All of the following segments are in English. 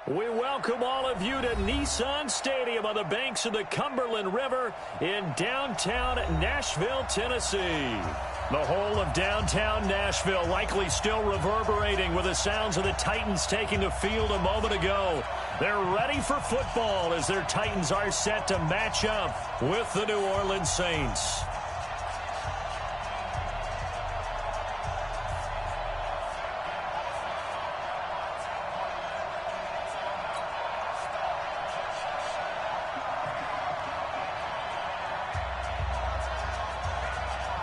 We welcome all of you to Nissan Stadium on the banks of the Cumberland River in downtown Nashville, Tennessee. The whole of downtown Nashville likely still reverberating with the sounds of the Titans taking the field a moment ago. They're ready for football as their Titans are set to match up with the New Orleans Saints.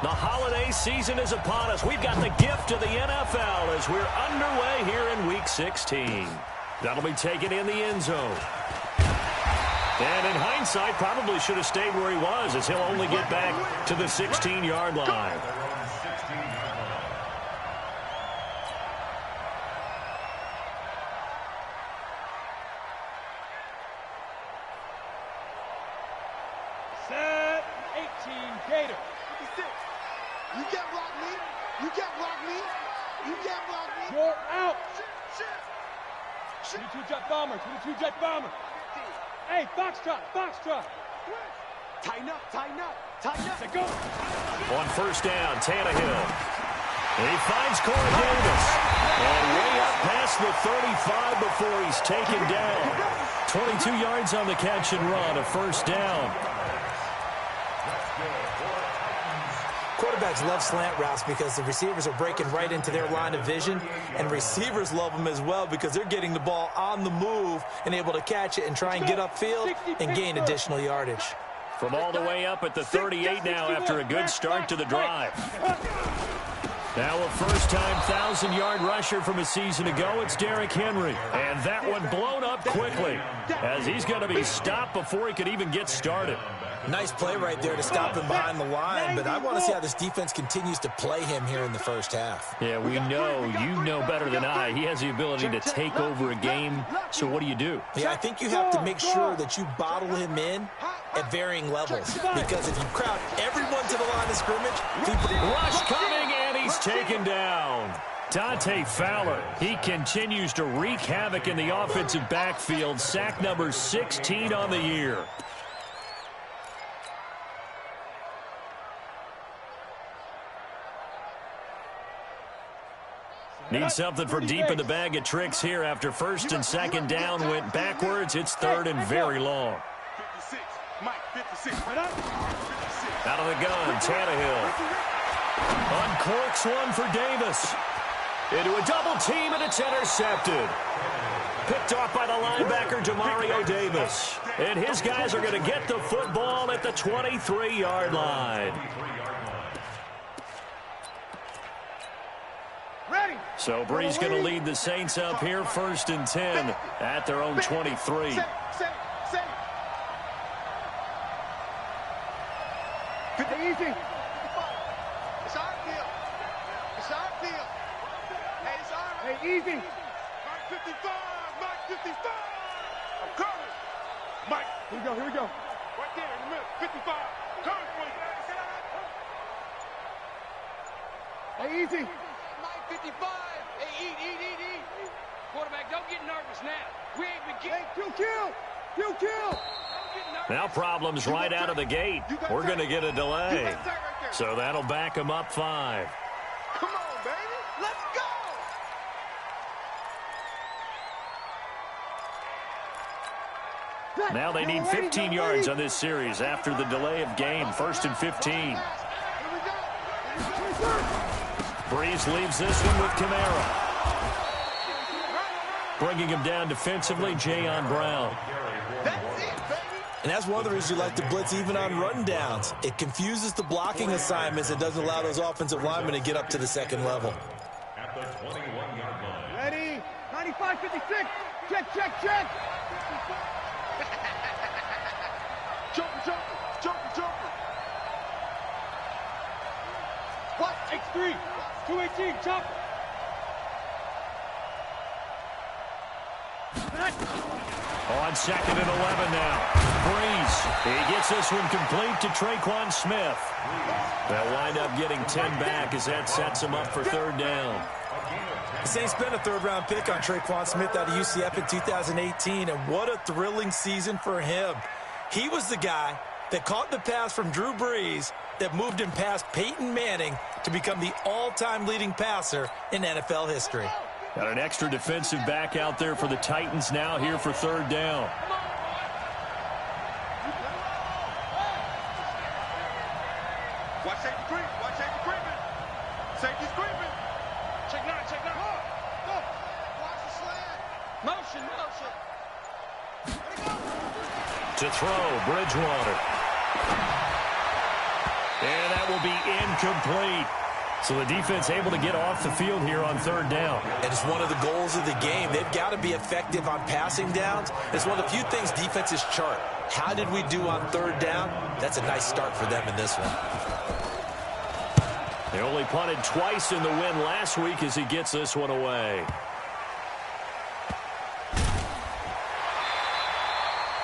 The holiday season is upon us. We've got the gift of the NFL as we're underway here in Week 16. That'll be taken in the end zone. And in hindsight, probably should have stayed where he was as he'll only get back to the 16-yard line. Set 18 Gator. You can't block me. You can't block me. You can't block me. You're out. 22 jet bomber. 22 jet bomber. Hey, foxtrot. Foxtrot. Tighten up. Tighten up. Tighten up. Let's go. On first down, Tannehill. He finds Corey Davis. And way up past the 35 before he's taken down. 22 yards on the catch and run, a first down. Quarterbacks love slant routes because the receivers are breaking right into their line of vision, and receivers love them as well because they're getting the ball on the move and able to catch it and try and get upfield and gain additional yardage. From all the way up at the 38 now after a good start to the drive. Now a first-time 1,000-yard rusher from a season ago, it's Derrick Henry. And that one blown up quickly as he's going to be stopped before he could even get started. Nice play right there to stop him behind the line, but I want to see how this defense continues to play him here in the first half. Yeah, we know, you know better than I, he has the ability to take over a game, so what do you do? Yeah, I think you have to make sure that you bottle him in at varying levels, because if you crowd everyone to the line of scrimmage, rush coming, and he's taken down. Dante Fowler, he continues to wreak havoc in the offensive backfield, sack number 16 on the year. Need something from deep in the bag of tricks here after first and second down went backwards. It's third and very long. 56. Mike, 56. Out of the gun, Tannehill. Uncorks one for Davis. Into a double team, and it's intercepted. Picked off by the linebacker, Demario Davis. And his guys are going to get the football at the 23-yard line. So Bree's going to lead the Saints up here, first and 10 at their own 23. It's easy. It's our deal. It's our deal. Hey, it's our. Hey, easy. Mike 55. Mike 55. I'm coming. Mike. Here we go. Here we go. Right there in the middle. 55. Coming for you. Hey, easy. Mike 55. Hey, eat. Quarterback, don't get nervous now. We ain't beginning. Hey, you kill. Now problems right out of the gate. We're going to get a delay. So that'll back him up 5. Come on, baby. Let's go. Now they need 15 yards on this series after the delay of game. First and 15. Here we go. Breeze leaves this one with Kamara. Bringing him down defensively, Jayon Brown. That's it, baby. And that's one of the reasons you like to blitz even on rundowns. It confuses the blocking assignments. It doesn't allow those offensive linemen to get up to the second level. At the 21-yard line. Ready? 95, 56. Check. Jumper. What? X3. 218. Chop. On second and 11 now. Breeze. He gets this one complete to Traquan Smith. They'll wind up getting 10 back as that sets him up for third down. The Saints spent a third-round pick on Traquan Smith out of UCF in 2018, and what a thrilling season for him. He was the guy that caught the pass from Drew Brees that moved him past Peyton Manning to become the all-time leading passer in NFL history. Got an extra defensive back out there for the Titans now here for third down. Watch safety creep. Watch safety creeping. Safety's creeping. Check nine, check nine. Go. Watch the slant. Motion, motion. To throw, Bridgewater. And that will be incomplete. So the defense able to get off the field here on third down. And it's one of the goals of the game. They've got to be effective on passing downs. It's one of the few things defenses chart. How did we do on third down? That's a nice start for them in this one. They only punted twice in the win last week as he gets this one away.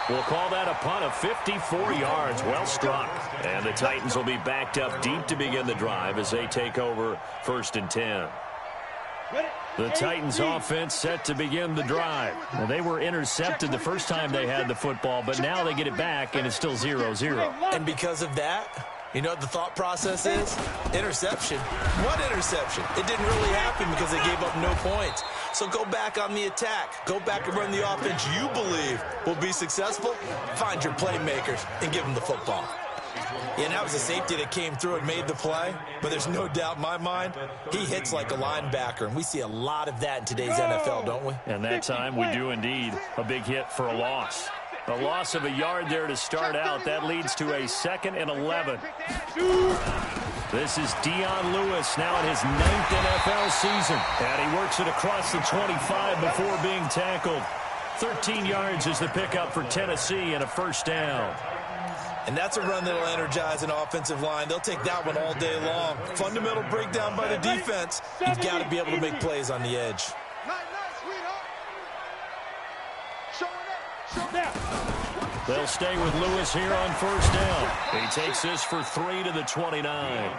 We'll call that a punt of 54 yards. Well struck. And the Titans will be backed up deep to begin the drive as they take over 1st and 10. The Titans offense set to begin the drive. Well, they were intercepted the first time they had the football, but now they get it back, and it's still 0-0. And because of that, you know what the thought process is? Interception. What interception? It didn't really happen because they gave up no points. So go back on the attack. Go back and run the offense you believe will be successful. Find your playmakers and give them the football. Yeah, and that was a safety that came through and made the play. But there's no doubt in my mind, he hits like a linebacker. And we see a lot of that in today's NFL, don't we? And that time we do indeed. A big hit for a loss. A loss of a yard there to start out. That leads to a 2nd and 11. This is Dion Lewis now in his 9th NFL season. And he works it across the 25 before being tackled. 13 yards is the pickup for Tennessee and a first down. And that's a run that will energize an offensive line. They'll take that one all day long. Fundamental breakdown by the defense. You've got to be able to make plays on the edge. They'll stay with Lewis here on first down. He takes this for 3 to the 29.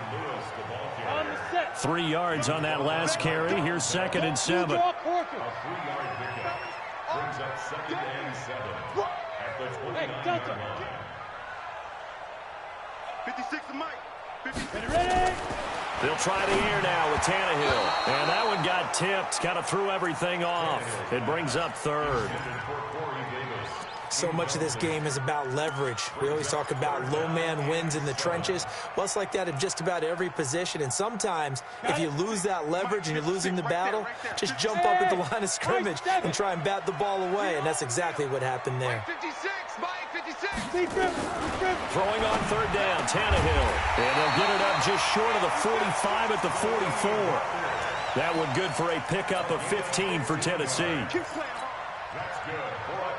3 yards on that last carry. Here's 2nd and 7. Brings up 2nd and 7 at the 29 yard line. 56 to Mike. 56. Ready? They'll try the air now with Tannehill. And that one got tipped. Kind of threw everything off. It brings up 3rd. So much of this game is about leverage. We always talk about low man wins in the trenches. Well, it's like that in just about every position. And sometimes, if you lose that leverage and you're losing the battle, just jump up at the line of scrimmage and try and bat the ball away. And that's exactly what happened there. 56, Mike, 56. Throwing on third down, Tannehill. And they'll get it up just short of the 45 at the 44. That one good for a pickup of 15 for Tennessee. That's good for a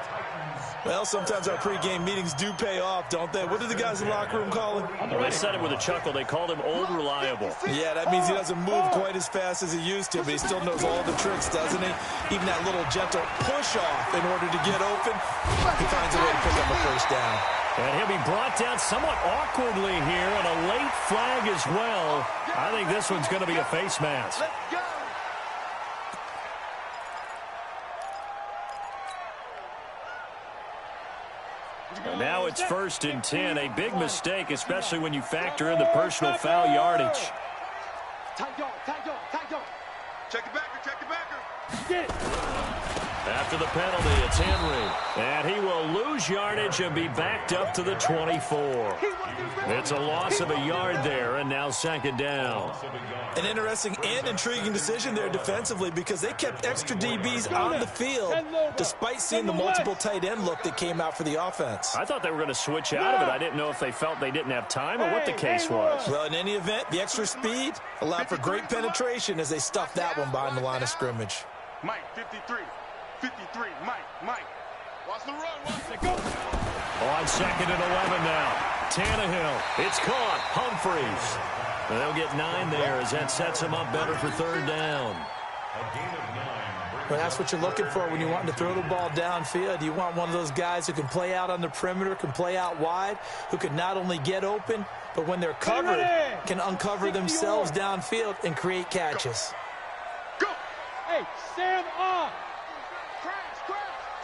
Titans. Well, sometimes our pregame meetings do pay off, don't they? What do the guys in the locker room call him? Well, they said it with a chuckle. They called him Old Reliable. Yeah, that means he doesn't move quite as fast as he used to, but he still knows all the tricks, doesn't he? Even that little gentle push-off in order to get open, he finds a way to pick up a first down. And he'll be brought down somewhat awkwardly here, and a late flag as well. I think this one's going to be a face mask. Let's go. And now it's 1st and 10. A big mistake, especially when you factor in the personal foul yardage. Tight yard, tight yard, tight yard. Check the backer, check the backer. Get it. After the penalty, it's Henry. And he will lose yardage and be backed up to the 24. It's a loss of a yard there, and now 2nd down. An interesting and intriguing decision there defensively because they kept extra DBs on the field despite seeing the multiple tight end look that came out for the offense. I thought they were going to switch out of it. I didn't know if they felt they didn't have time or what the case was. Well, in any event, the extra speed allowed for great penetration as they stuffed that one behind the line of scrimmage. Mike, 53. 53, Mike. Watch the run, watch it go. On 2nd and 11 now. Tannehill. It's caught. Humphreys. And they'll get 9 there as that sets them up better for 3rd down. Well, that's what you're looking for when you want to throw the ball downfield. You want one of those guys who can play out on the perimeter, can play out wide, who can not only get open, but when they're covered, can uncover themselves downfield and create catches. Go. Hey, Sam off. Crash.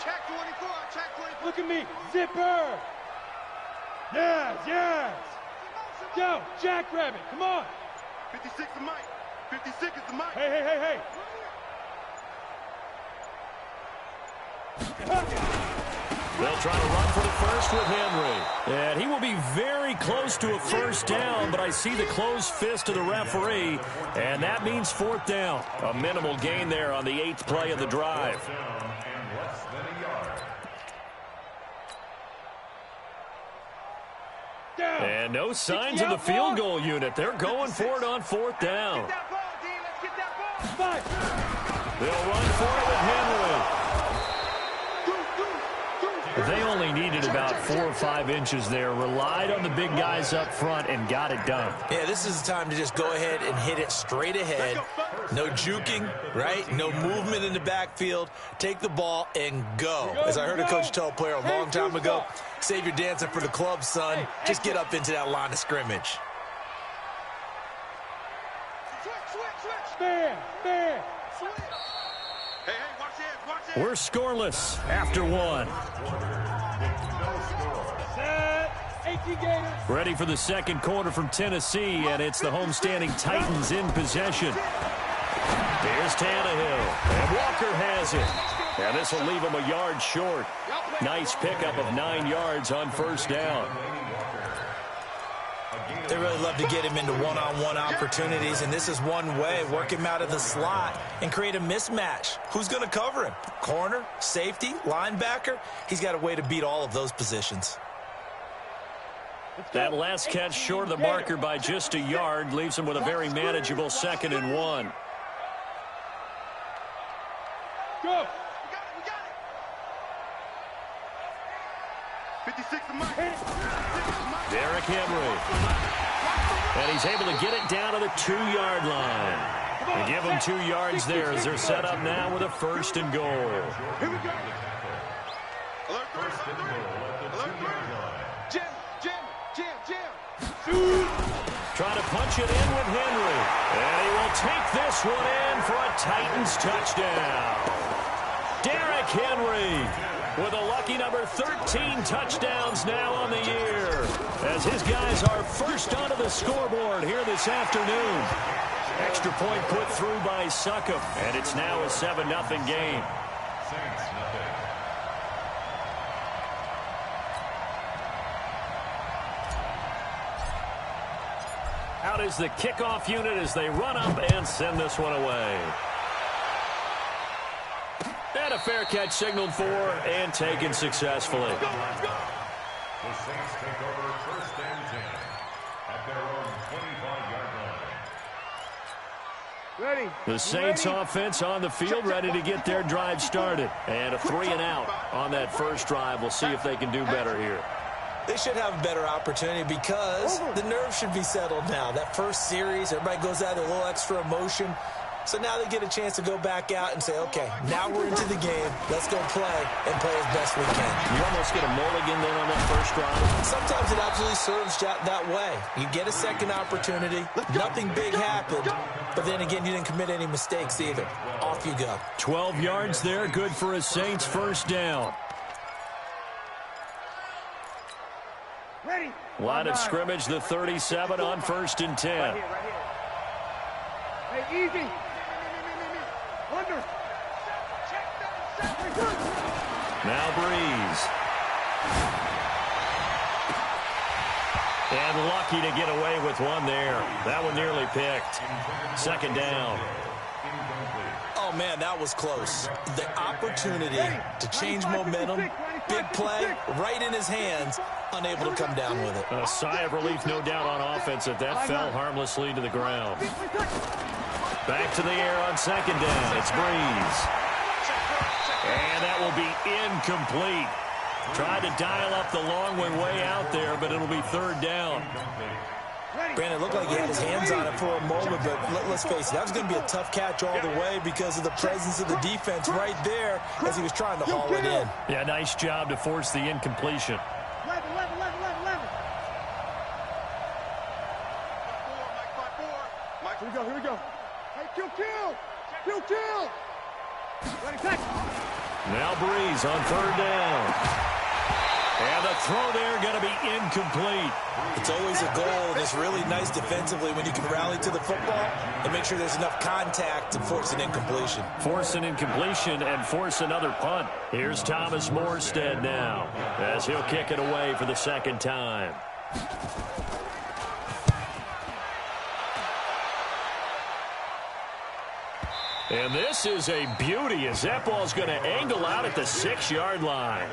Check 24. Check 24. Look at me. Zipper. Yes. Go, Jackrabbit. Come on. 56 is Mike. 56 is the Mike. Hey. They'll try to run for the first with Henry. And he will be very close to a first down, but I see the closed fist of the referee, and that means fourth down. A minimal gain there on the 8th play of the drive. And no signs of the field goal unit. They're going for it on fourth down. Get that ball, D. Let's get that ball. They'll run for it with Henry. They only needed about 4 or 5 inches there. Relied on the big guys up front and got it done. Yeah, this is the time to just go ahead and hit it straight ahead. No juking, right? No movement in the backfield. Take the ball and go. As I heard a coach tell a player a long time ago, save your dancing for the club, son. Just get up into that line of scrimmage. Switch. Fair. Switch. Hey, watch it. We're scoreless after 1. Set. 18 Gators. Ready for the second quarter from Tennessee, and it's the homestanding Titans in possession. Here's Tannehill, and Walker has it. And this will leave him a yard short. Nice pickup of 9 yards on first down. They really love to get him into one-on-one opportunities, and this is one way. Work him out of the slot and create a mismatch. Who's going to cover him? Corner, safety, linebacker? He's got a way to beat all of those positions. That last catch short of the marker by just a yard leaves him with a very manageable 2nd and 1. Go. We got it. 56 is Mike. Derrick Henry. And he's able to get it down to the 2-yard line. And give them 2 yards there as they're set up now with a 1st and goal. Here we go. Alert 3. Jim. Trying to punch it in with Henry. And he will take this one in for a Titans touchdown. Derrick Henry with a lucky number 13 touchdowns now on the year, as his guys are first onto the scoreboard here this afternoon. Extra point put through by Succop, and it's now a 7-0 game. Out is the kickoff unit as they run up and send this one away. And a fair catch signaled for and taken successfully. The Saints take over 1st and 10 at their own 25-yard line. Ready. The Saints offense on the field, ready to get their drive started. And a 3-and-out on that first drive. We'll see if they can do better here. They should have a better opportunity because the nerves should be settled now. That first series, everybody goes out with a little extra emotion. So now they get a chance to go back out and say, okay, now we're into the game. Let's go play and play as best we can. You almost get a mulligan then on that first drive. Sometimes it absolutely serves that way. You get a second opportunity. Nothing big happened. But then again, you didn't commit any mistakes either. Off you go. 12 yards there, good for a Saints first down. Ready. Line of scrimmage, the 37 on 1st and 10. Right here. Hey, easy. Under. Now Breeze. And lucky to get away with one there. That one nearly picked. 2nd down. Oh, man, that was close. The opportunity to change momentum, big play, right in his hands, unable to come down with it. A sigh of relief, no doubt, on offense that fell harmlessly to the ground. Back to the air on 2nd down. It's Breeze. And that will be incomplete. Tried to dial up the long way out there, but it'll be 3rd down. Brandon, it looked like he had his hands on it for a moment, but let's face it, that was going to be a tough catch all the way because of the presence of the defense right there as he was trying to haul it in. Yeah, nice job to force the incompletion. 11. Mike 5-4. Here we go. Hey, kill. Now Breeze on third down. And the throw there going to be incomplete. It's always a goal, and it's really nice defensively when you can rally to the football and make sure there's enough contact to force an incompletion. Force an incompletion and force another punt. Here's Thomas Morstead now as he'll kick it away for the second time. And this is a beauty as that ball's going to angle out at the 6-yard line.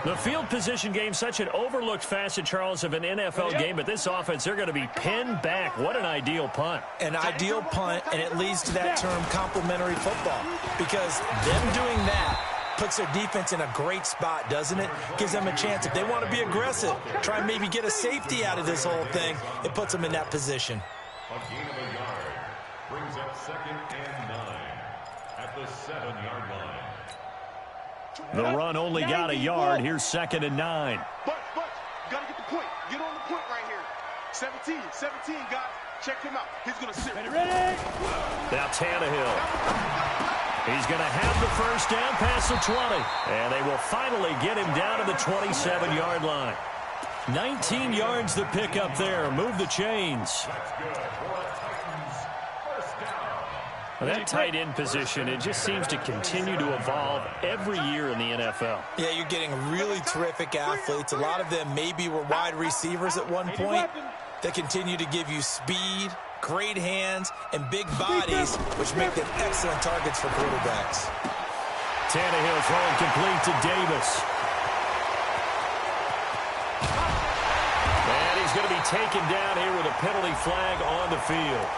The field position game, such an overlooked facet, Charles, of an NFL game, but this offense, they're going to be pinned back. What an ideal punt. An ideal punt, and it leads to that term complementary football, because them doing that puts their defense in a great spot, doesn't it? Gives them a chance. If they want to be aggressive, try and maybe get a safety out of this whole thing, it puts them in that position. A gain of a yard brings up 2nd and 9 at the 7-yard line. The run only got a yard. Here's 2nd and 9. But, you got to get the point. Get on the point right here. 17, guys. Check him out. He's going to sit. Ready. Now Tannehill. He's going to have the first down past the 20. And they will finally get him down to the 27-yard line. 19 yards to pick up there. Move the chains. That's good for a Titans first down. That tight end position, it just seems to continue to evolve every year in the NFL. Yeah, you're getting really terrific athletes. A lot of them maybe were wide receivers at one point. They continue to give you speed, great hands, and big bodies, which make them excellent targets for quarterbacks. Tannehill throwing complete to Davis. And he's going to be taken down here with a penalty flag on the field.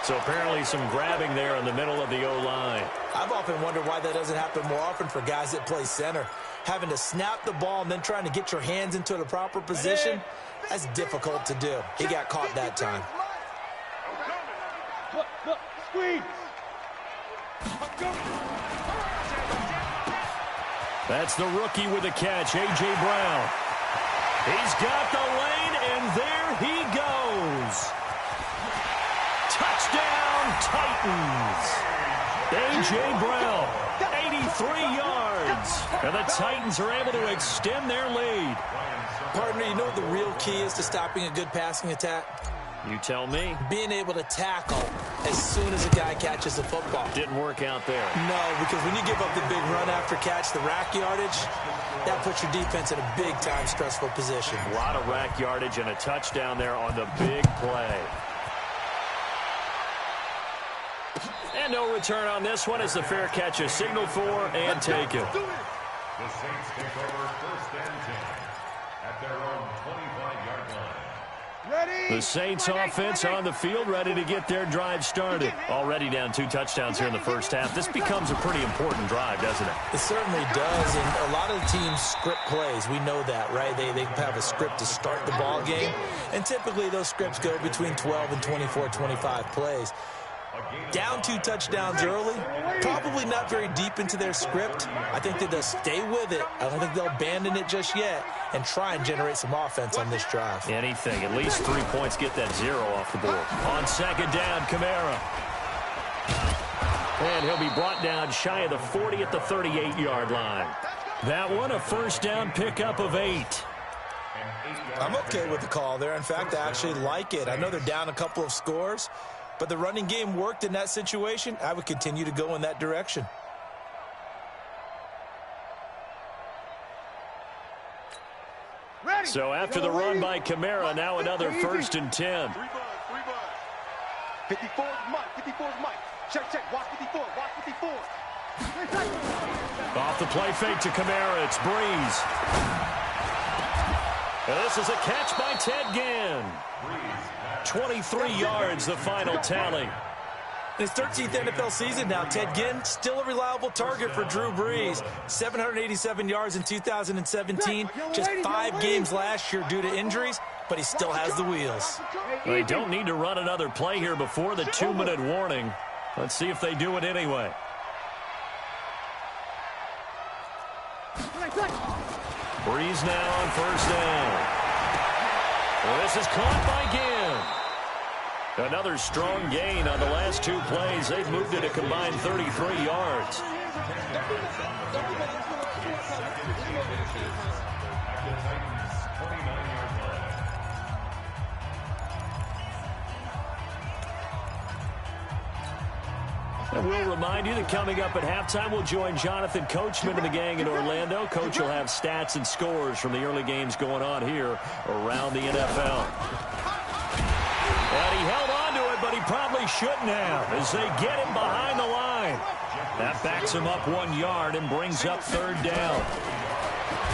So apparently some grabbing there in the middle of the O-line. I've often wondered why that doesn't happen more often for guys that play center. Having to snap the ball and then trying to get your hands into the proper position, that's difficult to do. He got caught that time. Look, squeeze. That's the rookie with the catch, A.J. Brown. He's got the lane, and there he goes. Touchdown, Titans. A.J. Brown, 83 yards. And the Titans are able to extend their lead. Partner, you know what the real key is to stopping a good passing attack? You tell me. Being able to tackle as soon as a guy catches the football. Didn't work out there. No, because when you give up the big run after catch, the rack yardage, that puts your defense in a big-time stressful position. A lot of rack yardage and a touchdown there on the big play. And no return on this one as the fair catch is signaled for and taken. The Saints take over 1st and 10 at their own 25-yard line. Ready. The Saints offense on the field ready to get their drive started. Already down 2 touchdowns here in the first half. This becomes a pretty important drive, doesn't it? It certainly does, and a lot of the teams script plays. We know that, right? They have a script to start the ball game, and typically those scripts go between 12 and 24, 25 plays. Down 2 touchdowns early, probably not very deep into their script. I think that they'll stay with it. I don't think they'll abandon it just yet and try and generate some offense on this drive. Anything. At least 3 points, get that 0 off the board. On 2nd down, Kamara. And he'll be brought down shy of the 40 at the 38-yard line. That one, a first down pickup of 8. I'm okay with the call there. In fact, I actually like it. I know they're down a couple of scores, but the running game worked in that situation. I would continue to go in that direction. So after the run by Kamara, now another 1st and 10. 3 bud. 54's Mike. Check. Watch 54. Off the play fake to Kamara, it's Breeze. And this is a catch by Ted Ginn. 23 yards, the final tally. In his 13th NFL season now, Ted Ginn, still a reliable target for Drew Brees. 787 yards in 2017, just 5 games last year due to injuries, but he still has the wheels. They don't need to run another play here before the 2-minute warning. Let's see if they do it anyway. Breeze now on 1st down. Well, this is caught by Ginn. Another strong gain on the last two plays. They've moved it a combined 33 yards. And we'll remind you that coming up at halftime, we'll join Jonathan Coachman and the gang in Orlando. Coach will have stats and scores from the early games going on here around the NFL. And he held on to it, but he probably shouldn't have as they get him behind the line. That backs him up 1 yard and brings up third down.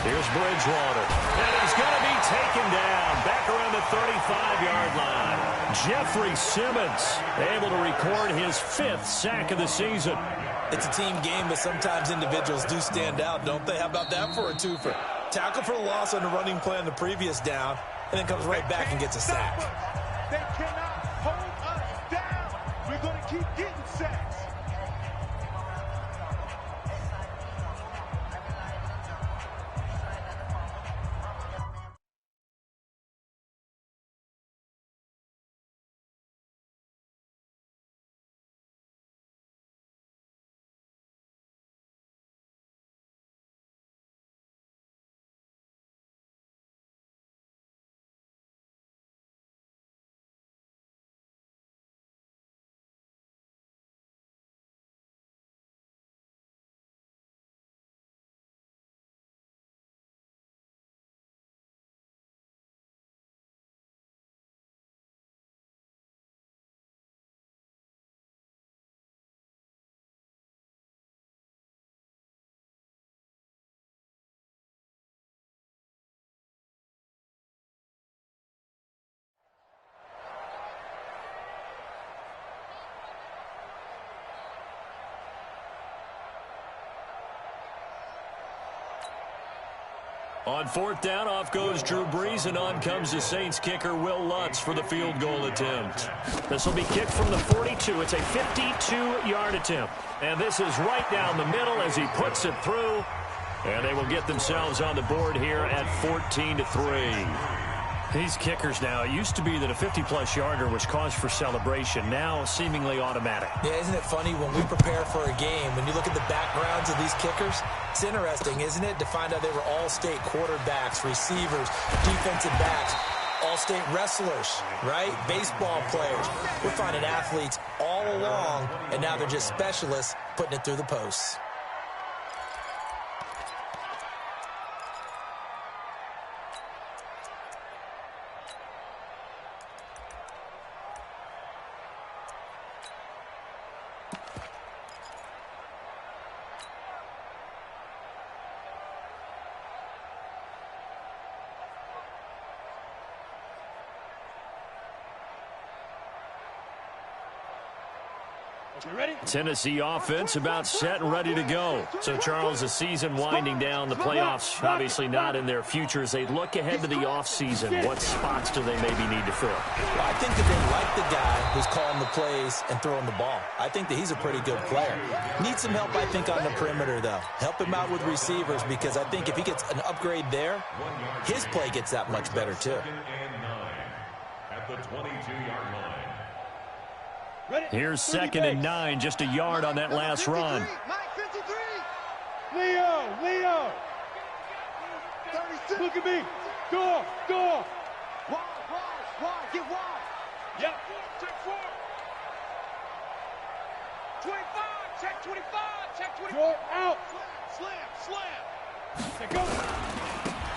Here's Bridgewater. And he's going to be taken down back around the 35-yard line. Jeffrey Simmons able to record his 5th sack of the season. It's a team game, but sometimes individuals do stand out, don't they? How about that for a twofer? Tackle for the loss on the running play on the previous down, and then comes right back and gets a sack. They cannot hold us down. We're going to keep getting sacks. On fourth down, off goes Drew Brees, and on comes the Saints kicker, Will Lutz, for the field goal attempt. This will be kicked from the 42. It's a 52-yard attempt. And this is right down the middle as he puts it through. And they will get themselves on the board here at 14-3. These kickers now, it used to be that a 50-plus yarder was cause for celebration. Now, seemingly automatic. Yeah, isn't it funny when we prepare for a game, when you look at the backgrounds of these kickers, it's interesting, isn't it, to find out they were all-state quarterbacks, receivers, defensive backs, all-state wrestlers, right? Baseball players. We're finding athletes all along, and now they're just specialists putting it through the posts. Tennessee offense about set and ready to go. So, Charles, the season winding down, the playoffs obviously not in their future. As they look ahead to the offseason, what spots do they maybe need to fill? Well, I think that they like the guy who's calling the plays and throwing the ball. I think that he's a pretty good player. Needs some help, I think, on the perimeter, though. Help him out with receivers, because I think if he gets an upgrade there, his play gets that much better, too. At the 22-yard line. Here's 2nd and 9, just a yard on that last run. Leo! Look at me! Go! Wide, get wide! Yep. Check 4. 25. Check 25. Check 25. Go out! Slam. Check go!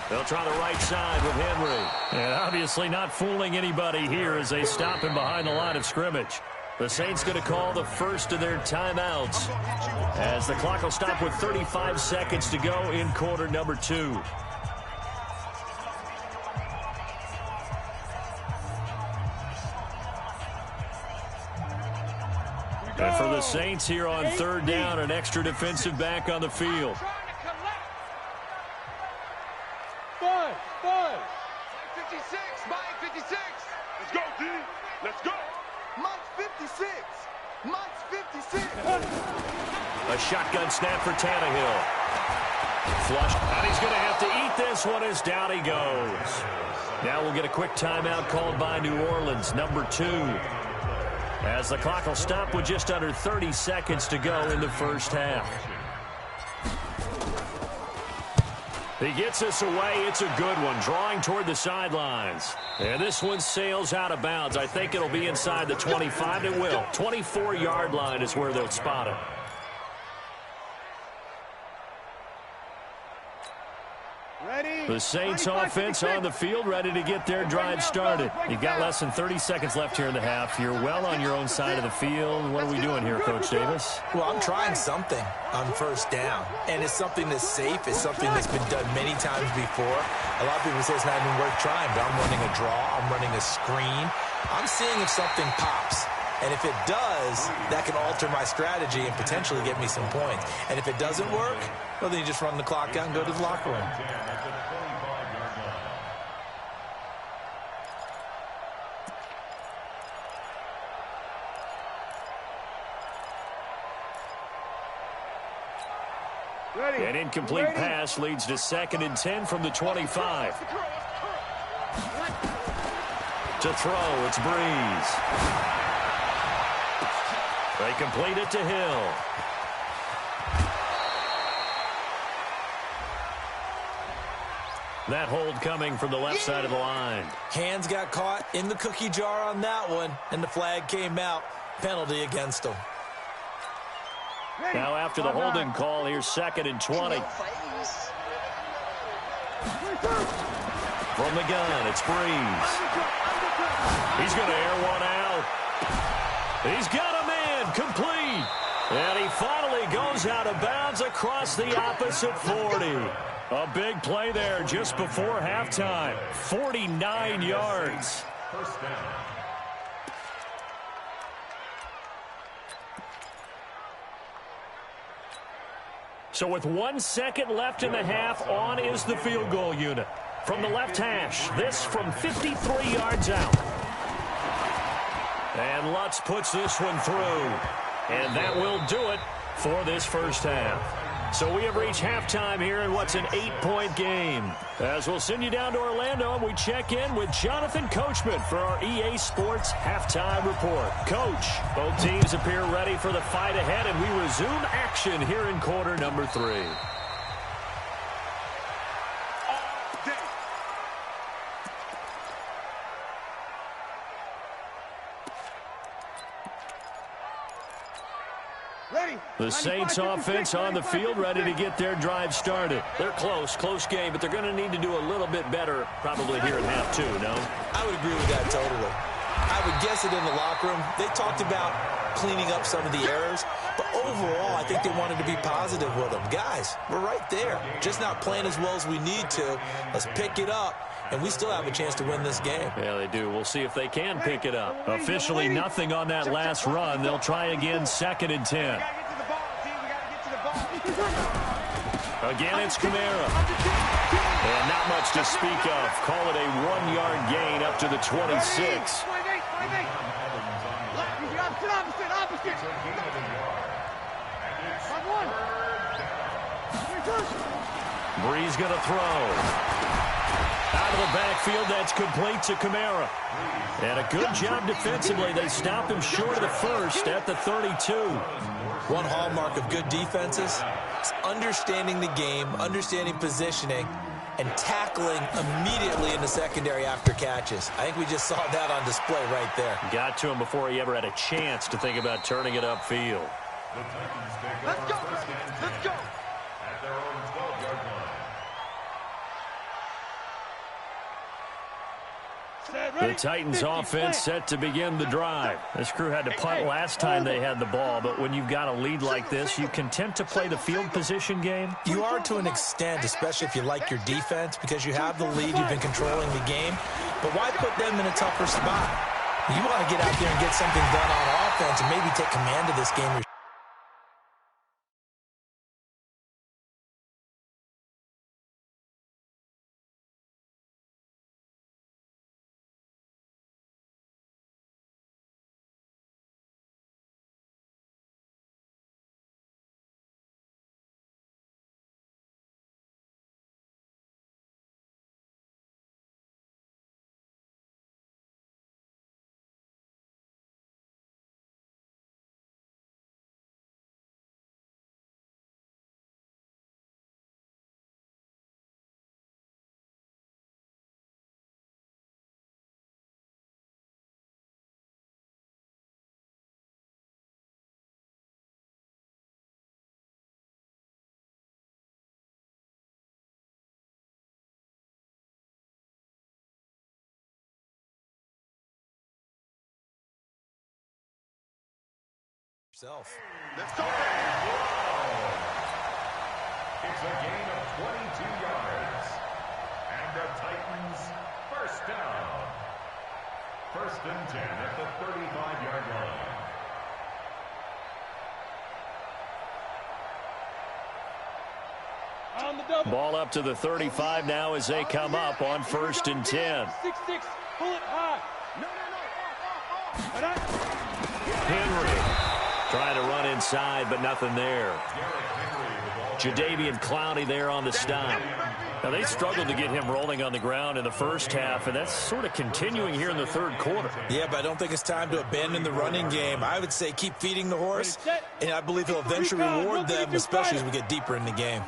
They'll try the right side with Henry. And obviously not fooling anybody here as they stop him behind the line of scrimmage. The Saints going to call the first of their timeouts as the clock will stop with 35 seconds to go in quarter number 2. And for the Saints here on third down, an extra defensive back on the field. Five. Mike 56. Mike 56. Let's go, D! Let's go! Mike's 56! Mike's 56! A shotgun snap for Tannehill. Flush, and he's going to have to eat this one as down he goes. Now we'll get a quick timeout called by New Orleans, number 2. as the clock will stop with just under 30 seconds to go in the first half. He gets us away. It's a good one, drawing toward the sidelines. And this one sails out of bounds. I think it'll be inside the 25. It will. 24-yard line is where they'll spot it. The Saints offense on the field, ready to get their drive started. You've got less than 30 seconds left here in the half. You're well on your own side of the field. What are we doing here, Coach Davis? Well, I'm trying something on first down, and it's something that's safe. It's something that's been done many times before. A lot of people say it's not even worth trying, but I'm running a draw. I'm running a screen. I'm seeing if something pops. And if it does, that can alter my strategy and potentially get me some points. And if it doesn't work, well, then you just run the clock out and go to the locker room. An incomplete pass leads to 2nd and 10 from the 25. To throw, it's Breeze. They complete it to Hill. That hold coming from the left side of the line. Hands got caught in the cookie jar on that one, and the flag came out. Penalty against them. Now after the holding call, here's 2nd and 20. From the gun, it's Breeze. He's going to air one out. He's got a man, complete. And he finally goes out of bounds across the opposite 40. A big play there just before halftime. 49 yards. First down. So with 1 second left in the half, on is the field goal unit. From the left hash, this from 53 yards out. And Lutz puts this one through. And that will do it for this first half. So we have reached halftime here in what's an 8-point game. As we'll send you down to Orlando, and we check in with Jonathan Coachman for our EA Sports Halftime Report. Coach, both teams appear ready for the fight ahead, and we resume action here in quarter number 3. The Saints offense on the field, ready to get their drive started. They're close game, but they're going to need to do a little bit better probably here in half 2, no? I would agree with that totally. I would guess it in the locker room. They talked about cleaning up some of the errors, but overall, I think they wanted to be positive with them. Guys, we're right there, just not playing as well as we need to. Let's pick it up, and we still have a chance to win this game. Yeah, they do. We'll see if they can pick it up. Officially nothing on that last run. They'll try again, 2nd and 10. Again, it's Kamara. And not much to speak of. Call it a 1-yard gain up to the 26. Breeze going to throw. Out of the backfield, that's complete to Kamara. And a good job defensively. They stop him short of the first at the 32. One hallmark of good defenses is understanding the game, understanding positioning, and tackling immediately in the secondary after catches. I think we just saw that on display right there. Got to him before he ever had a chance to think about turning it upfield. The Titans take Let's over go, first Chris. and 10 Let's go. at their own 12-yard line. The Titans offense set to begin the drive. This crew had to punt last time they had the ball, but when you've got a lead like this, you content to play the field position game? You are to an extent, especially if you like your defense, because you have the lead, you've been controlling the game. But why put them in a tougher spot? You want to get out there and get something done on offense and maybe take command of this game Self. Let's go, baby. It's a gain of 22 yards. And the Titans first down. First and 10 at the 35-yard line. On the double. Ball up to the 35 now as they come up on first and 10. 6-6. Pull it high. No. Henry trying to run inside, but nothing there. Jadeveon Clowney there on the stop. Now, they struggled to get him rolling on the ground in the first half, and that's sort of continuing here in the third quarter. Yeah, but I don't think it's time to abandon the running game. I would say keep feeding the horse, and I believe he'll eventually reward them, especially as we get deeper in the game.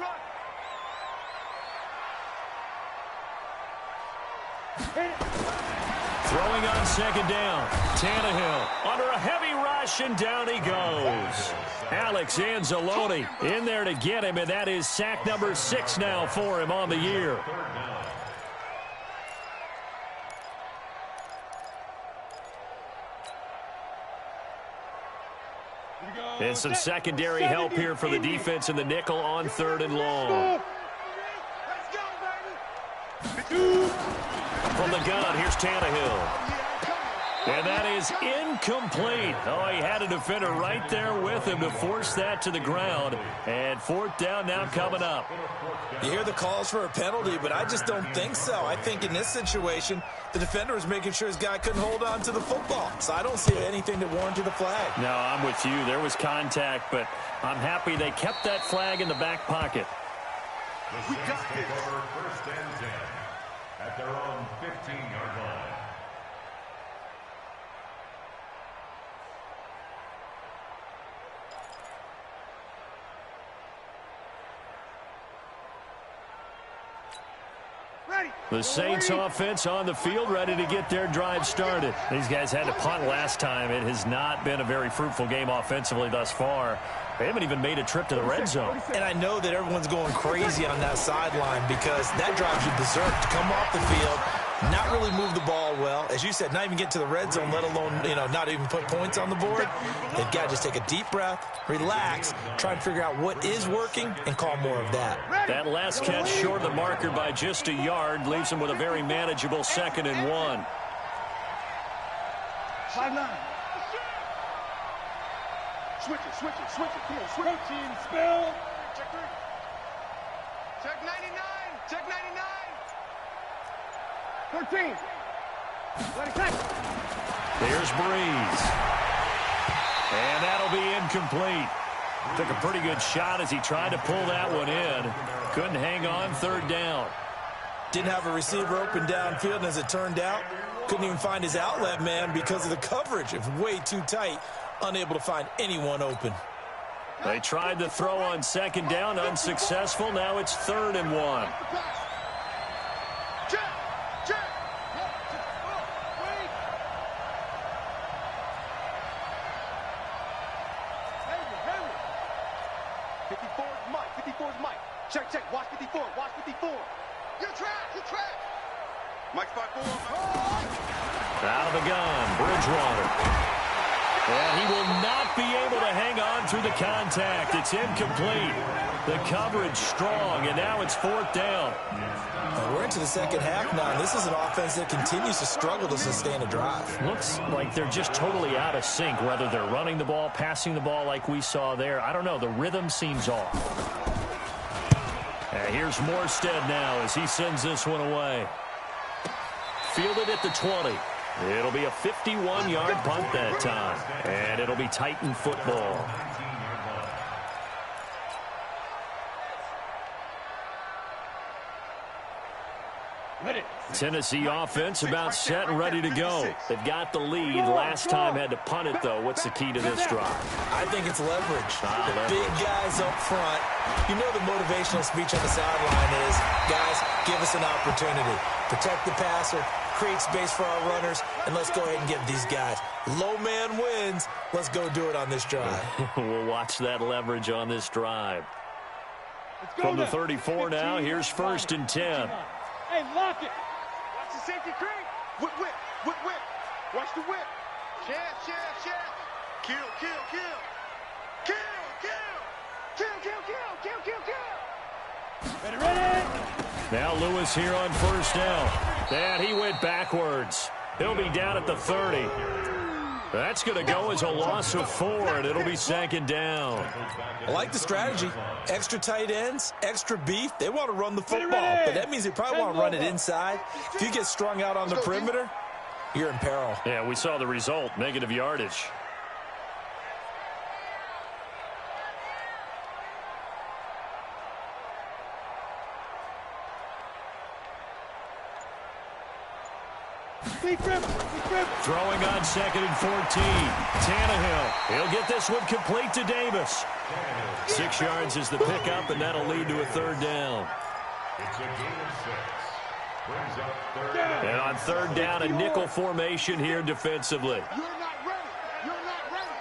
Throwing on second down. Tannehill under a heavy rush, and down he goes. Alex Anzalone in there to get him, and that is sack number 6 now for him on the year. And some secondary help here for the defense in the nickel on third and long. From the gun, here's Tannehill. And that is incomplete. Oh, he had a defender right there with him to force that to the ground. And fourth down now coming up. You hear the calls for a penalty, but I just don't think so. I think in this situation, the defender was making sure his guy couldn't hold on to the football. So I don't see anything that warranted the flag. No, I'm with you. There was contact, but I'm happy they kept that flag in the back pocket. The Saints take over first and 10 at their own 15-yard line. The Saints offense on the field, ready to get their drive started. These guys had to punt last time. It has not been a very fruitful game offensively thus far. They haven't even made a trip to the red zone. And I know that everyone's going crazy on that sideline because that drives you berserk to come off the field, not really move the ball well. As you said, not even get to the red zone, let alone, not even put points on the board. They've got to just take a deep breath, relax, try and figure out what is working, and call more of that. That last catch short of the marker by just a yard leaves them with a very manageable 2nd and 1. 5-9. Switch it. Come on, switch Coaching spell. Check 3. Check 99. Check 99. 13. Let it cut. There's Breeze. And that'll be incomplete. Took a pretty good shot as he tried to pull that one in. Couldn't hang on third down. Didn't have a receiver open downfield, and as it turned out, couldn't even find his outlet man because of the coverage. It was way too tight, unable to find anyone open. They tried to throw on second down, unsuccessful. Now it's 3rd and 1. Check. 54 is Mike. Check. Watch 54. You track. Mike's 5-4. Out of the gun, Bridgewater. And he will not be able to hang on through the contact. It's incomplete. The coverage strong, and now it's 4th down. We're into the second half now, and this is an offense that continues to struggle to sustain a drive. Looks like they're just totally out of sync, whether they're running the ball, passing the ball like we saw there. I don't know. The rhythm seems off. And here's Morstead now as he sends this one away. Fielded at the 20. It'll be a 51-yard punt that time, and it'll be Titan football. Tennessee offense about set and ready to go. They've got the lead. Last time had to punt it, though. What's the key to this drive? I think it's leverage. The big guys up front. You know the motivational speech on the sideline is, guys, give us an opportunity. Protect the passer, create space for our runners, and let's go ahead and give these guys. Low man wins. Let's go do it on this drive. We'll watch that leverage on this drive. From the 34 now, here's 1st and 10. Hey, lock it. Watch the safety creep. Whip. Watch the whip. Chef. Kill. Now Lewis here on first down. And he went backwards. He'll be down at the 30. That's going to go as a loss of 4, and it'll be second down. I like the strategy. Extra tight ends, extra beef. They want to run the football, but that means they probably want to run it inside. If you get strung out on the perimeter, you're in peril. Yeah, we saw the result, negative yardage. Throwing on 2nd and 14. Tannehill. He'll get this one complete to Davis. 6 yards is the pickup, and that'll lead to a third down. It's a gain of 6. Brings up third down. And on third down, a nickel formation here defensively. You're not ready. You're not ready.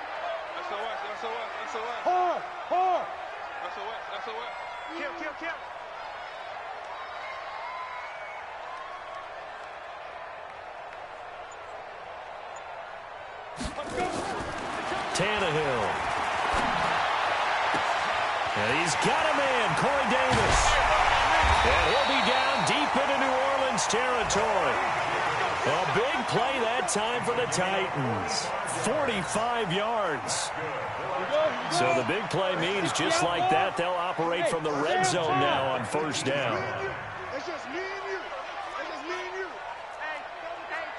Hard. Kill. Tannehill. And he's got a man, Corey Davis. And he'll be down deep into New Orleans territory. A big play that time for the Titans. 45 yards. So the big play means just like that, they'll operate from the red zone now on first down. It's just me and you. Hey,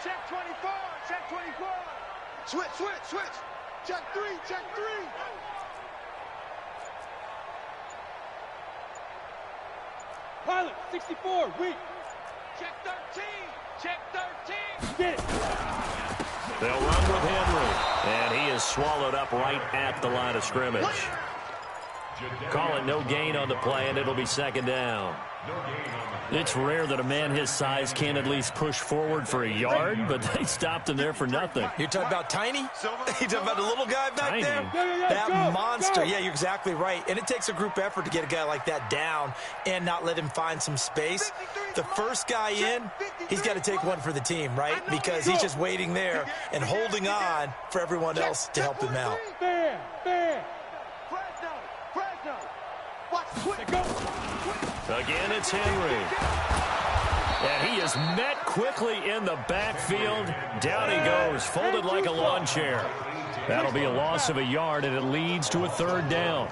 check 24. Check 24. Switch. Check 3. Pilot, 64, weak. Check 13. Check 13. Get it. They'll run with Henry. And he is swallowed up right at the line of scrimmage. Call it no gain on the play, and it'll be second down. It's rare that a man his size can't at least push forward for a yard, but they stopped him there for nothing. You're talking about Tiny? You're talking about the little guy back Tiny. there? That monster. Yeah, you're exactly right. And it takes a group effort to get a guy like that down and not let him find some space. The first guy in, he's got to take one for the team, right? Because he's just waiting there and holding on for everyone else to help him out. Fair. Again, it's Henry. And he is met quickly in the backfield. Down he goes, folded like a lawn chair. That'll be a loss of a yard, and it leads to a third down.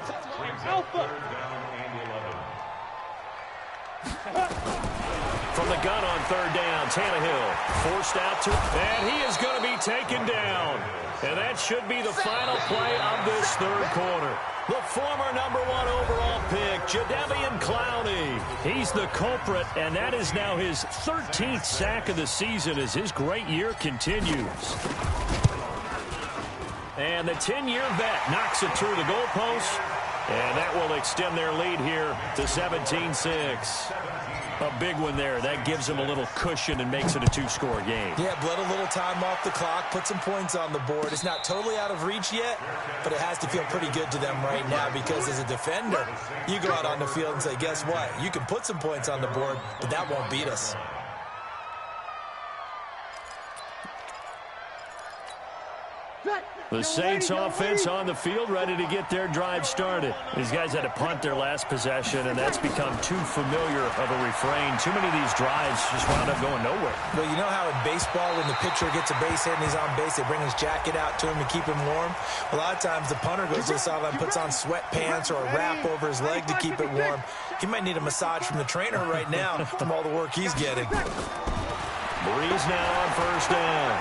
From the gun on third down, Tannehill forced out to, and he is going to be taken down. And that should be the final play of this third quarter. The former number 1 overall pick, Jadeveon Clowney. He's the culprit, and that is now his 13th sack of the season as his great year continues. And the 10-year vet knocks it through the goalpost, and that will extend their lead here to 17-6. A big one there. That gives them a little cushion and makes it a 2-score game. Yeah, bled a little time off the clock, put some points on the board. It's not totally out of reach yet, but it has to feel pretty good to them right now because as a defender, you go out on the field and say, guess what? You can put some points on the board, but that won't beat us. The Saints offense on the field, ready to get their drive started. These guys had to punt their last possession, and that's become too familiar of a refrain. Too many of these drives just wound up going nowhere. Well, you know how in baseball, when the pitcher gets a base hit and he's on base, they bring his jacket out to him to keep him warm? A lot of times the punter goes to the sideline, puts on sweatpants or a wrap over his leg to keep it warm. He might need a massage from the trainer right now from all the work he's getting. Breeze now on first down.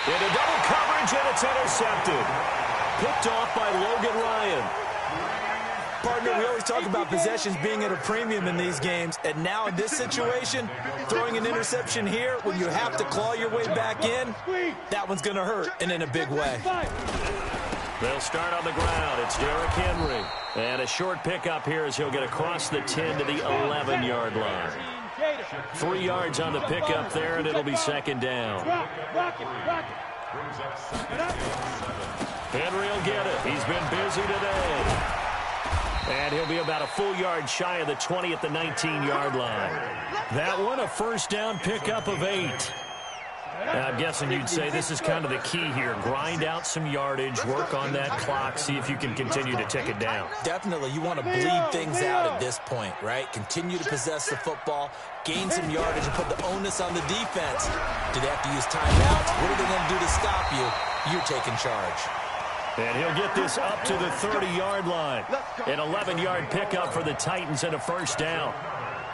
Into double coverage, and it's intercepted. Picked off by Logan Ryan. Partner, we always talk about possessions being at a premium in these games, and now in this situation, throwing an interception here when you have to claw your way back in, that one's going to hurt, and in a big way. They'll start on the ground. It's Derrick Henry. And a short pickup here as he'll get across the 10 to the 11-yard line. 3 yards on the pickup there, and it'll be second down. Henry will get it. He's been busy today. And he'll be about a full yard shy of the 20 at the 19-yard line. That one, a first down pickup of 8. I'm guessing you'd say this is kind of the key here. Grind out some yardage, work on that clock, see if you can continue to tick it down. Definitely. You want to bleed things out at this point, right? Continue to possess the football, gain some yardage, and put the onus on the defense. Do they have to use timeouts? What are they going to do to stop you? You're taking charge. And he'll get this up to the 30-yard line. An 11-yard pickup for the Titans and a first down.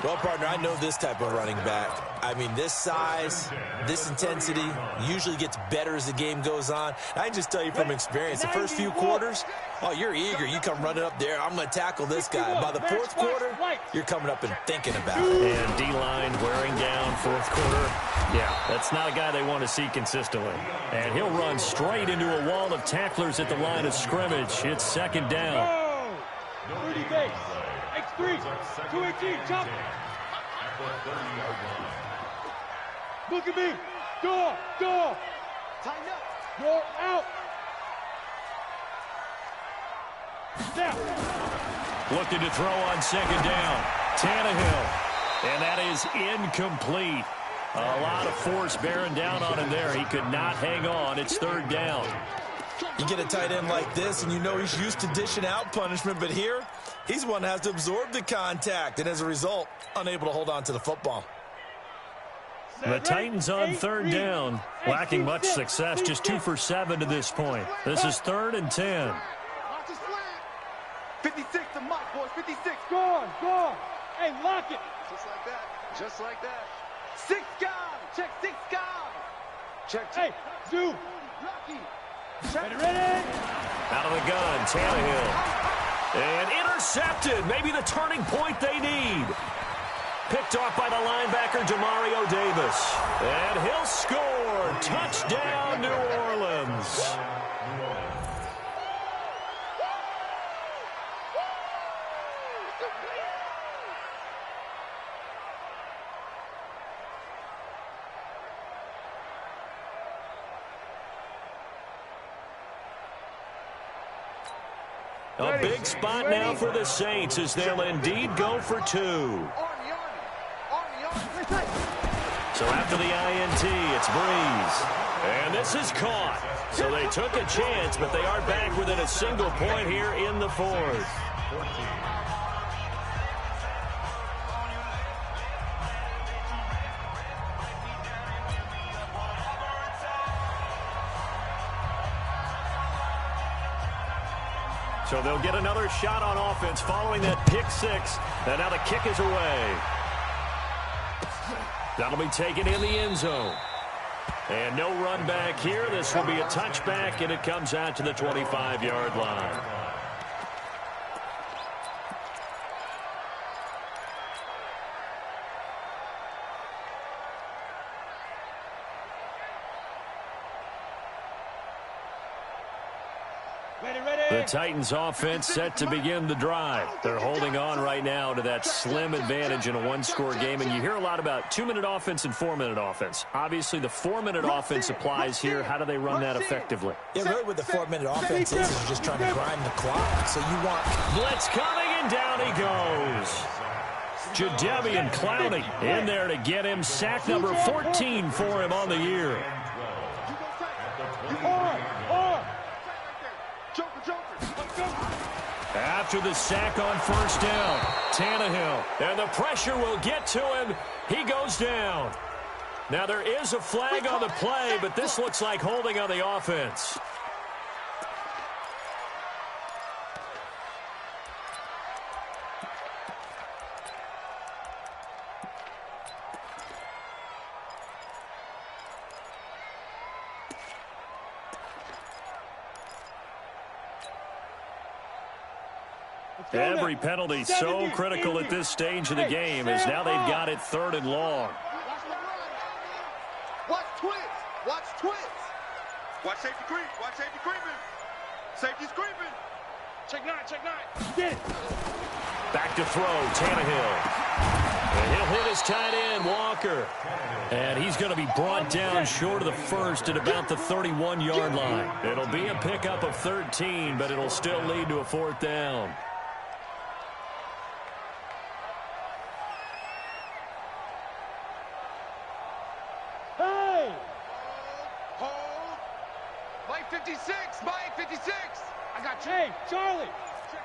Well, partner, I know this type of running back. I mean, this size, this intensity usually gets better as the game goes on. I can just tell you from experience, the first few quarters, oh, you're eager. You come running up there, I'm going to tackle this guy. By the fourth quarter, you're coming up and thinking about it. And D-line wearing down fourth quarter. Yeah, that's not a guy they want to see consistently. And he'll run straight into a wall of tacklers at the line of scrimmage. It's second down. 30 base. X3. 218. Chop. Look at me. Door. Tighten up. Door out. Now. Looking to throw on second down. Tannehill. And that is incomplete. A lot of force bearing down on him there. He could not hang on. It's third down. You get a tight end like this, and you know he's used to dishing out punishment, but here, he's one that has to absorb the contact, and as a result, unable to hold on to the football. The Titans on third down, lacking much success, just 2 for 7 to this point. This is 3rd and 10. Watch his flat. 56 to Mike, boys. 56. Gone. Hey, lock it. Just like that. Just like that. 6 guys. Check 6 guys. Check. Hey, zoom. Lucky. Ready. Out of the gun, Tannehill. And intercepted. Maybe the turning point they need. Picked off by the linebacker, Demario Davis. And he'll score. Touchdown, New Orleans. A big spot now for the Saints as they'll indeed go for 2. Army. So after the INT, it's Breeze. And this is caught. So they took a chance, but they are back within a single point here in the 4th. So they'll get another shot on offense following that pick 6. And now the kick is away. That'll be taken in the end zone. And no run back here. This will be a touchback, and it comes out to the 25-yard line. The Titans offense set to begin the drive. They're holding on right now to that slim advantage in a one-score game. And you hear a lot about 2-minute offense and 4-minute offense. Obviously, the 4-minute offense applies here. How do they run that effectively? Yeah, really what the 4-minute offense is you're just trying to grind the clock. So you want... Blitz coming, and down he goes. Jadeveon Clowney in there to get him. Sack number 14 for him on the year. After the sack on first down, Tannehill, and the pressure will get to him. He goes down. Now there is a flag on the play, but this looks like holding on the offense. Every penalty so critical at this stage of the game as now they've got it 3rd and long. Watch twins. Watch twins. Watch safety creep. Watch safety creeping. Safety's creeping. Check 9. Get it. Back to throw, Tannehill. And he'll hit his tight end, Walker. And he's going to be brought down short of the first at about the 31-yard line. It'll be a pickup of 13, but it'll still lead to a 4th down. 56, Mike, 56. I got you. Hey, Charlie.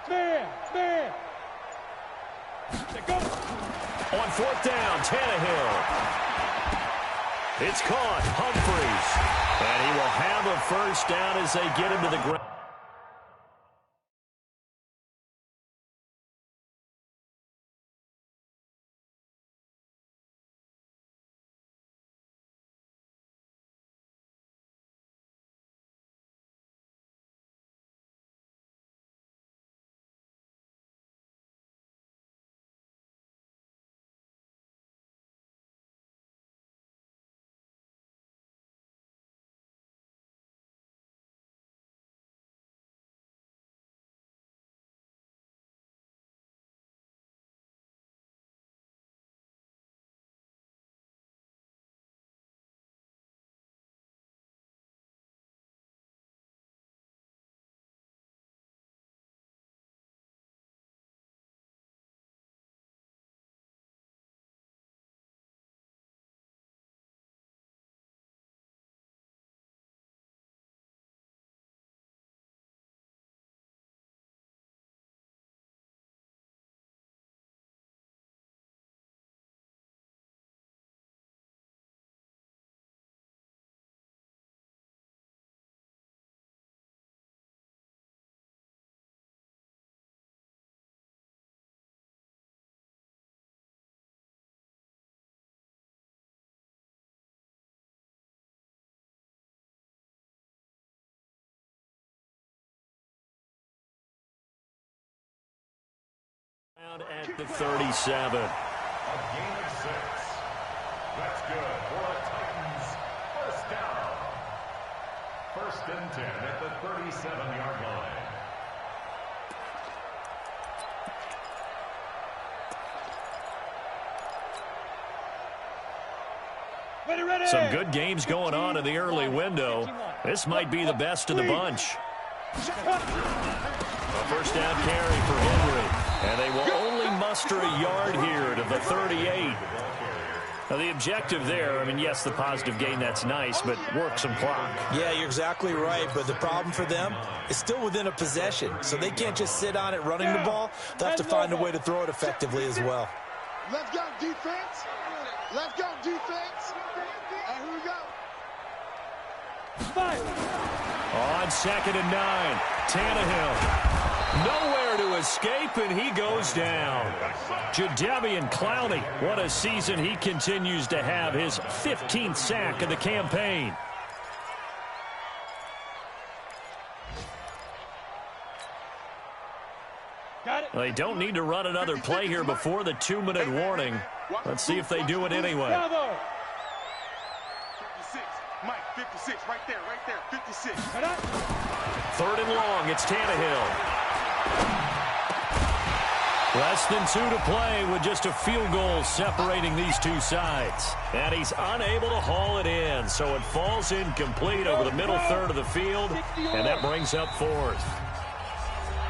Man. Go. On fourth down, Tannehill. It's caught. Humphries. And he will have a first down as they get him to the ground. At the 37. A gain of 6. That's good for a Titans first down. First and 10 at the 37-yard line. Ready. Some good games going on in the early window. This might be the best of the bunch. A first down carry for Henry. And they will only muster a yard here to the 38. Now, the objective there, I mean, yes, the positive gain, that's nice, but work some clock. Yeah, you're exactly right, but the problem for them is still within a possession, so they can't just sit on it running the ball. They'll have to find a way to throw it effectively as well. Let's go, defense. Let's go, defense. And here we go. 5. On 2nd and 9, Tannehill. Nowhere to escape, and he goes down. Jadeveon Clowney, what a season he continues to have, his 15th sack of the campaign. They don't need to run another play here before the 2-minute warning. Let's see if they do it anyway. 56, Mike, 56, right there, 56. 3rd and long, it's Tannehill. Less than 2 to play with just a field goal separating these two sides. And he's unable to haul it in, so it falls incomplete over the middle third of the field, and that brings up 4th.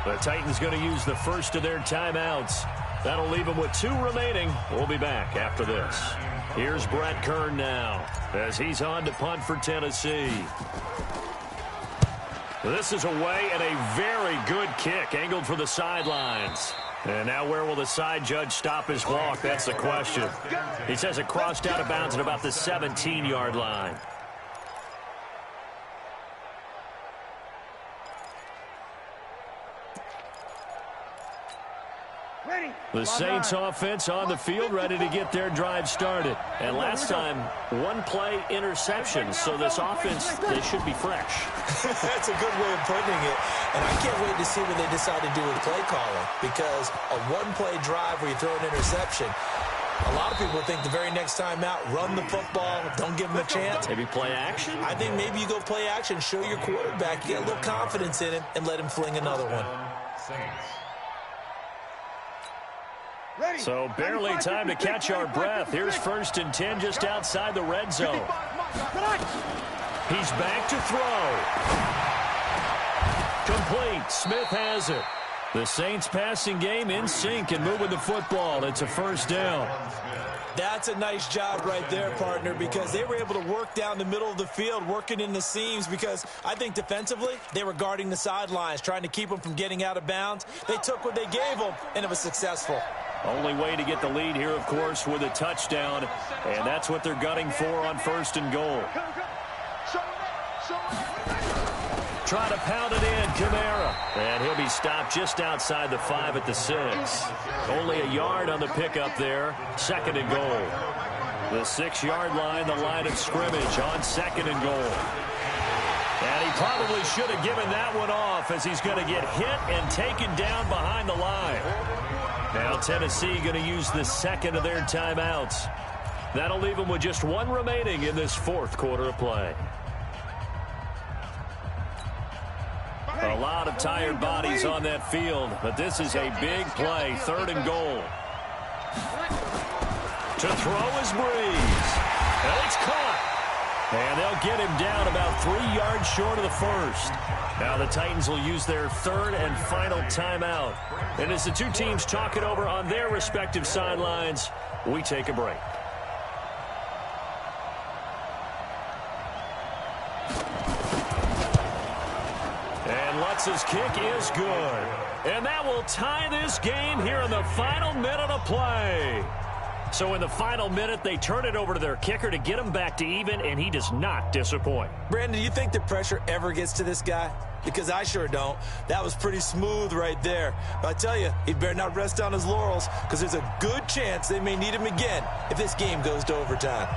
The Titans going to use the first of their timeouts. That'll leave them with 2 remaining. We'll be back after this. Here's Brett Kern now as he's on to punt for Tennessee. This is away and a very good kick angled for the sidelines. And now where will the side judge stop his walk? That's the question. He says it crossed out of bounds at about the 17-yard line. The Saints offense on the field, ready to get their drive started. And last time, 1-play interception. So this offense, they should be fresh. That's a good way of putting it. And I can't wait to see what they decide to do with play calling. Because a 1-play drive where you throw an interception, a lot of people think the very next time out, run the football, don't give them a chance. Maybe play action? I think maybe you go play action, show your quarterback, get a little confidence in him, and let him fling another one. So barely time to catch our breath. Here's 1st and 10 just outside the red zone. He's back to throw. Complete. Smith has it. The Saints passing game in sync and moving the football. It's a first down. That's a nice job right there, partner, because they were able to work down the middle of the field, working in the seams, because I think defensively they were guarding the sidelines, trying to keep them from getting out of bounds. They took what they gave them, and it was successful. Only way to get the lead here, of course, with a touchdown, and that's what they're gunning for on 1st and goal. Try to pound it in, Kamara. And he'll be stopped just outside the 5 at the 6. Only a yard on the pickup there. 2nd and goal. The 6-yard line, the line of scrimmage on 2nd and goal. And he probably should have given that one off as he's going to get hit and taken down behind the line. Now Tennessee going to use the 2nd of their timeouts. That'll leave them with just 1 remaining in this 4th quarter of play. A lot of tired bodies on that field, but this is a big play. 3rd and goal. To throw is Breeze. And it's caught. And they'll get him down about 3 yards short of the 1st. Now the Titans will use their 3rd and final timeout. And as the two teams talk it over on their respective sidelines, we take a break. Lutz's kick is good. And that will tie this game here in the final minute of play. So in the final minute, they turn it over to their kicker to get him back to even, and he does not disappoint. Brandon, do you think the pressure ever gets to this guy? Because I sure don't. That was pretty smooth right there. But I tell you, he better not rest on his laurels, because there's a good chance they may need him again if this game goes to overtime.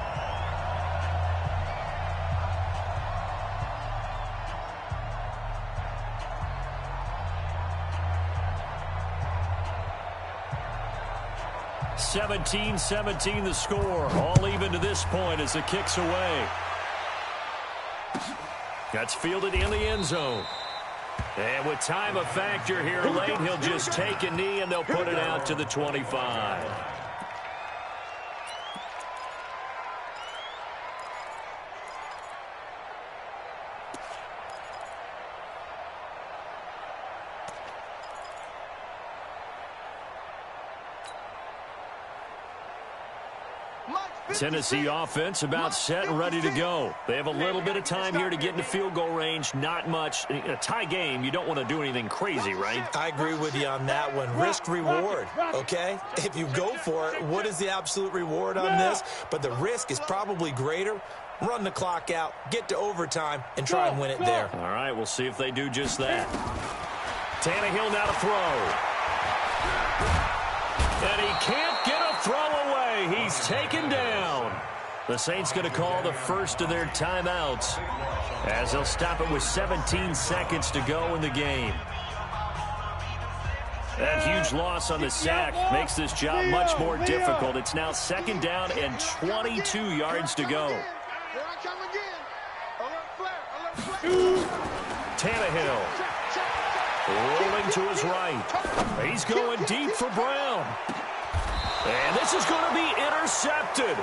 (17-17) the score. All even to this point as the kick's away. That's fielded in the end zone. And with time a factor here late, he'll just take a knee and they'll put it out to the 25. Tennessee offense about set and ready to go. They have a little bit of time here to get into field goal range. Not much. In a tie game, you don't want to do anything crazy, right? I agree with you on that one. Risk reward, okay? If you go for it, what is the absolute reward on this? But the risk is probably greater. Run the clock out, get to overtime, and try and win it there. All right, we'll see if they do just that. Tannehill now to throw. And he can't get a throw away. He's taken down. The Saints going to call the first of their timeouts as they'll stop it with 17 seconds to go in the game. That huge loss on the sack makes this job much more difficult. It's now 2nd down and 22 yards to go. Tannehill rolling to his right. He's going deep for Brown. And this is going to be intercepted.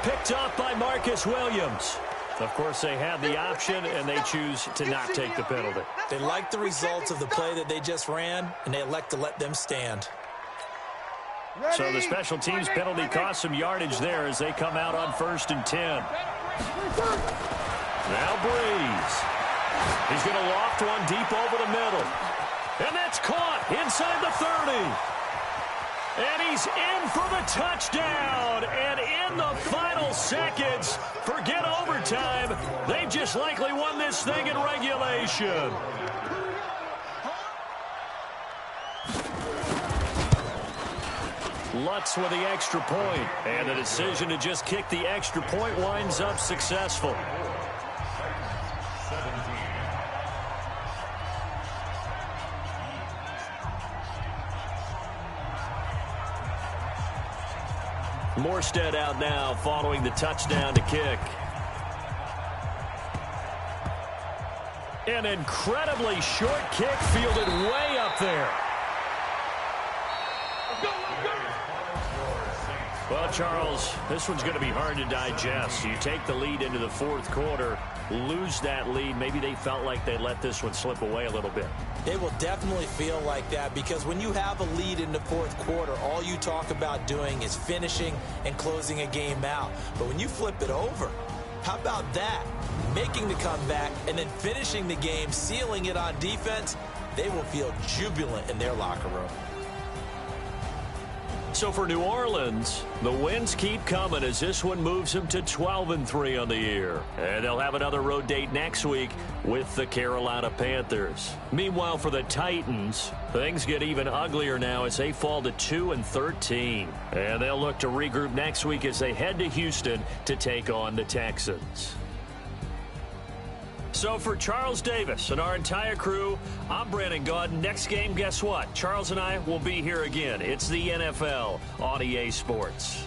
Picked off by Marcus Williams. Of course, they have the option, and they choose to not take the penalty. They like the results of the play that they just ran, and they elect to let them stand. So the special teams penalty cost some yardage there as they come out on 1st and 10. Now Breeze. He's going to loft one deep over the middle. And that's caught inside the 30. And he's in for the touchdown. And in the final seconds, forget overtime. They've just likely won this thing in regulation. Lutz with the extra point. And the decision to just kick the extra point winds up successful. Morstead out now following the touchdown to kick. An incredibly short kick fielded way up there. Well, Charles, this one's going to be hard to digest. You take the lead into the 4th quarter. lose that lead. Maybe they felt like they let this one slip away a little bit. They will definitely feel like that because when you have a lead in the fourth quarter, all you talk about doing is finishing and closing a game out. But when you flip it over, how about that? Making the comeback and then finishing the game, sealing it on defense, they will feel jubilant in their locker room. So for New Orleans, the wins keep coming as this one moves them to 12-3 on the year. And they'll have another road date next week with the Carolina Panthers. Meanwhile, for the Titans, things get even uglier now as they fall to 2-13. And they'll look to regroup next week as they head to Houston to take on the Texans. So for Charles Davis and our entire crew, I'm Brandon Gaud. Next game, guess what? Charles and I will be here again. It's the NFL on EA Sports.